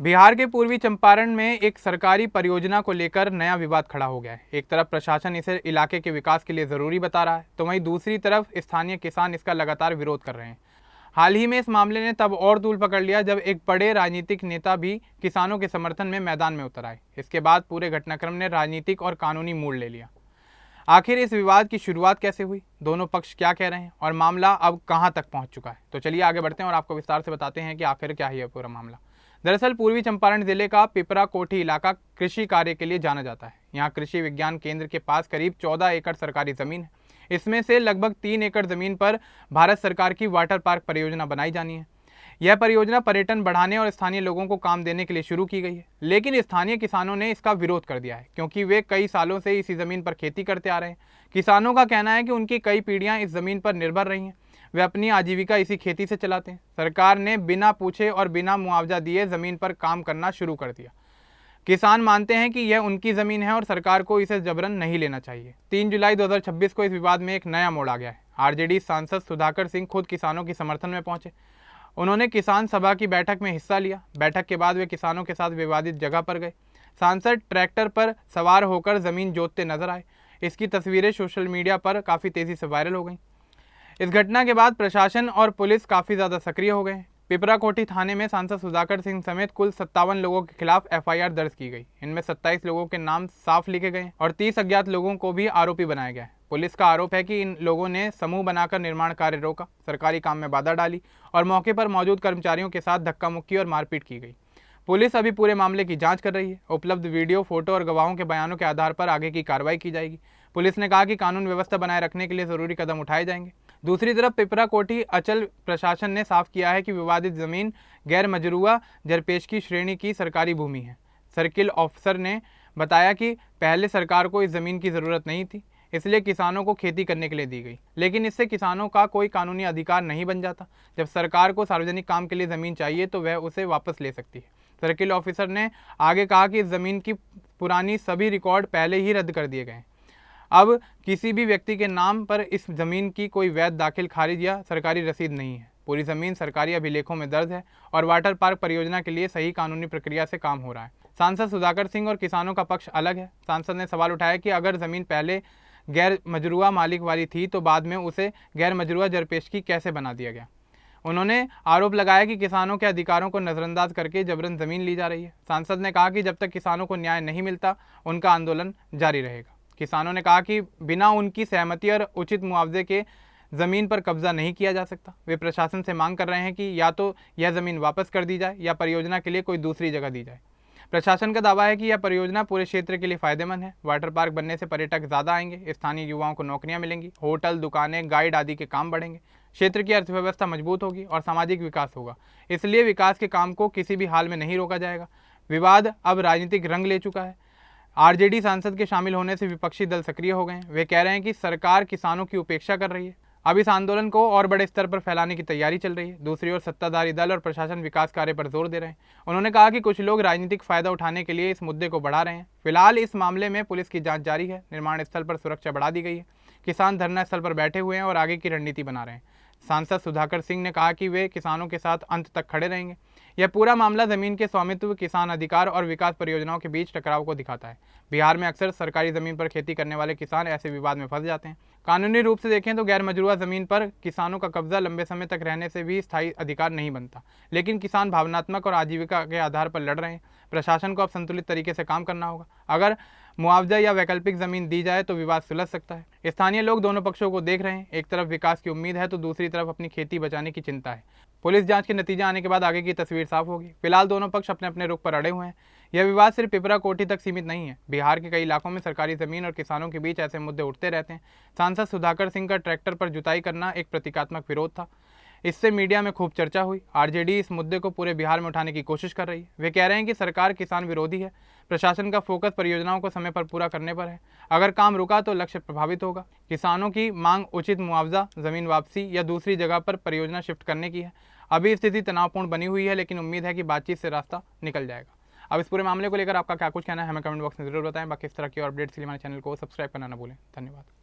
बिहार के पूर्वी चंपारण में एक सरकारी परियोजना को लेकर नया विवाद खड़ा हो गया है। एक तरफ प्रशासन इसे इलाके के विकास के लिए ज़रूरी बता रहा है, तो वहीं दूसरी तरफ स्थानीय किसान इसका लगातार विरोध कर रहे हैं। हाल ही में इस मामले ने तब और तूल पकड़ लिया जब एक बड़े राजनीतिक नेता भी किसानों के समर्थन में मैदान में उतर आए। इसके बाद पूरे घटनाक्रम ने राजनीतिक और कानूनी मोड़ ले लिया। आखिर इस विवाद की शुरुआत कैसे हुई, दोनों पक्ष क्या कह रहे हैं और मामला अब कहां तक पहुंच चुका है, तो चलिए आगे बढ़ते हैं और आपको विस्तार से बताते हैं कि आखिर क्या है यह पूरा मामला। दरअसल पूर्वी चंपारण जिले का पिपरा कोठी इलाका कृषि कार्य के लिए जाना जाता है। यहाँ कृषि विज्ञान केंद्र के पास करीब 14 एकड़ सरकारी जमीन है। इसमें से लगभग 3 एकड़ जमीन पर भारत सरकार की वाटर पार्क परियोजना बनाई जानी है। यह परियोजना पर्यटन बढ़ाने और स्थानीय लोगों को काम देने के लिए शुरू की गई है, लेकिन स्थानीय किसानों ने इसका विरोध कर दिया है क्योंकि वे कई सालों से इसी जमीन पर खेती करते आ रहे हैं। किसानों का कहना है कि उनकी कई पीढ़ियां इस जमीन पर निर्भर रही हैं, वे अपनी आजीविका इसी खेती से चलाते हैं। सरकार ने बिना पूछे और बिना मुआवजा दिए जमीन पर काम करना शुरू कर दिया। किसान मानते हैं कि यह उनकी जमीन है और सरकार को इसे जबरन नहीं लेना चाहिए। 3 जुलाई 2026 को इस विवाद में एक नया मोड़ आ गया है। आरजेडी सांसद सुधाकर सिंह खुद किसानों के समर्थन में पहुंचे। उन्होंने किसान सभा की बैठक में हिस्सा लिया। बैठक के बाद वे किसानों के साथ विवादित जगह पर गए। सांसद ट्रैक्टर पर सवार होकर जमीन जोतते नजर आए। इसकी तस्वीरें सोशल मीडिया पर काफ़ी तेज़ी से वायरल हो गई। इस घटना के बाद प्रशासन और पुलिस काफ़ी ज़्यादा सक्रिय हो गए हैं। पिपरा कोठी थाने में सांसद सुधाकर सिंह समेत कुल 57 लोगों के खिलाफ एफआईआर दर्ज की गई। इनमें 27 लोगों के नाम साफ लिखे गए और 30 अज्ञात लोगों को भी आरोपी बनाया गया है। पुलिस का आरोप है कि इन लोगों ने समूह बनाकर निर्माण कार्य रोका, सरकारी काम में बाधा डाली और मौके पर मौजूद कर्मचारियों के साथ धक्का मुक्की और मारपीट की गई। पुलिस अभी पूरे मामले की जांच कर रही है। उपलब्ध वीडियो, फोटो और गवाहों के बयानों के आधार पर आगे की कार्रवाई की जाएगी। पुलिस ने कहा कि कानून व्यवस्था बनाए रखने के लिए जरूरी कदम उठाए जाएंगे। दूसरी तरफ पिपरा कोठी अचल प्रशासन ने साफ किया है कि विवादित जमीन गैर मजरूआ जरपेशगी श्रेणी की सरकारी भूमि है। सर्किल ऑफिसर ने बताया कि पहले सरकार को इस जमीन की जरूरत नहीं थी, इसलिए किसानों को खेती करने के लिए दी गई, लेकिन इससे किसानों का कोई कानूनी अधिकार नहीं बन जाता। जब सरकार को सार्वजनिक काम के लिए ज़मीन चाहिए तो वह उसे वापस ले सकती है। सर्किल ऑफिसर ने आगे कहा कि इस ज़मीन की पुरानी सभी रिकॉर्ड पहले ही रद्द कर दिए गए हैं। अब किसी भी व्यक्ति के नाम पर इस ज़मीन की कोई वैध दाखिल, खारिज या सरकारी रसीद नहीं है। पूरी ज़मीन सरकारी अभिलेखों में दर्ज है और वाटर पार्क परियोजना के लिए सही कानूनी प्रक्रिया से काम हो रहा है। सांसद सुधाकर सिंह और किसानों का पक्ष अलग है। सांसद ने सवाल उठाया कि अगर ज़मीन पहले गैर मजरूआ मालिक वाली थी तो बाद में उसे गैर मजरूआ जरपेशगी कैसे बना दिया गया। उन्होंने आरोप लगाया कि किसानों के अधिकारों को नज़रअंदाज करके जबरन ज़मीन ली जा रही है। सांसद ने कहा कि जब तक किसानों को न्याय नहीं मिलता उनका आंदोलन जारी रहेगा। किसानों ने कहा कि बिना उनकी सहमति और उचित मुआवजे के ज़मीन पर कब्जा नहीं किया जा सकता। वे प्रशासन से मांग कर रहे हैं कि या तो यह ज़मीन वापस कर दी जाए या परियोजना के लिए कोई दूसरी जगह दी जाए। प्रशासन का दावा है कि यह परियोजना पूरे क्षेत्र के लिए फायदेमंद है। वाटर पार्क बनने से पर्यटक ज़्यादा आएंगे, स्थानीय युवाओं को नौकरियां मिलेंगी, होटल, दुकानें, गाइड आदि के काम बढ़ेंगे, क्षेत्र की अर्थव्यवस्था मजबूत होगी और सामाजिक विकास होगा। इसलिए विकास के काम को किसी भी हाल में नहीं रोका जाएगा। विवाद अब राजनीतिक रंग ले चुका है। आरजेडी सांसद के शामिल होने से विपक्षी दल सक्रिय हो गए हैं। वे कह रहे हैं कि सरकार किसानों की उपेक्षा कर रही है। अब इस आंदोलन को और बड़े स्तर पर फैलाने की तैयारी चल रही है। दूसरी ओर सत्ताधारी दल और प्रशासन विकास कार्य पर जोर दे रहे हैं। उन्होंने कहा कि कुछ लोग राजनीतिक फायदा उठाने के लिए इस मुद्दे को बढ़ा रहे हैं। फिलहाल इस मामले में पुलिस की जांच जारी है। निर्माण स्थल पर सुरक्षा बढ़ा दी गई है। किसान धरना स्थल पर बैठे हुए हैं और आगे की रणनीति बना रहे हैं। सांसद सुधाकर सिंह ने कहा कि वे किसानों के साथ अंत तक खड़े रहेंगे। यह पूरा मामला जमीन के स्वामित्व, किसान अधिकार और विकास परियोजनाओं के बीच टकराव को दिखाता है। बिहार में अक्सर सरकारी जमीन पर खेती करने वाले किसान ऐसे विवाद में फंस जाते हैं। कानूनी रूप से देखें तो गैर मजरूआ जमीन पर किसानों का कब्जा लंबे समय तक रहने से भी स्थायी अधिकार नहीं बनता, लेकिन किसान भावनात्मक और आजीविका के आधार पर लड़ रहे हैं। प्रशासन को अब संतुलित तरीके से काम करना होगा। अगर मुआवजा या वैकल्पिक जमीन दी जाए तो विवाद सुलझ सकता है। स्थानीय लोग दोनों पक्षों को देख रहे हैं। एक तरफ विकास की उम्मीद है तो दूसरी तरफ अपनी खेती बचाने की चिंता है। पुलिस जांच के नतीजे आने के बाद आगे की तस्वीर साफ होगी। फिलहाल दोनों पक्ष अपने अपने रुख पर अड़े हुए हैं। यह विवाद सिर्फ पिपरा कोठी तक सीमित नहीं है। बिहार के कई इलाकों में सरकारी जमीन और किसानों के बीच ऐसे मुद्दे उठते रहते हैं। सांसद सुधाकर सिंह का ट्रैक्टर पर जुताई करना एक प्रतीकात्मक विरोध था। इससे मीडिया में खूब चर्चा हुई। आरजेडी इस मुद्दे को पूरे बिहार में उठाने की कोशिश कर रही है। वे कह रहे हैं कि सरकार किसान विरोधी है। प्रशासन का फोकस परियोजनाओं को समय पर पूरा करने पर है। अगर काम रुका तो लक्ष्य प्रभावित होगा। किसानों की मांग उचित मुआवजा, जमीन वापसी या दूसरी जगह पर परियोजना शिफ्ट करने की है। अभी स्थिति तनावपूर्ण बनी हुई है, लेकिन उम्मीद है कि बातचीत से रास्ता निकल जाएगा। अब इस पूरे मामले को लेकर आपका क्या कुछ कहना है हमें कमेंट बॉक्स में जरूर बताएं। बाकी इस तरह की और अपडेट्स के लिए हमारे चैनल को सब्सक्राइब करना न भूलें। धन्यवाद।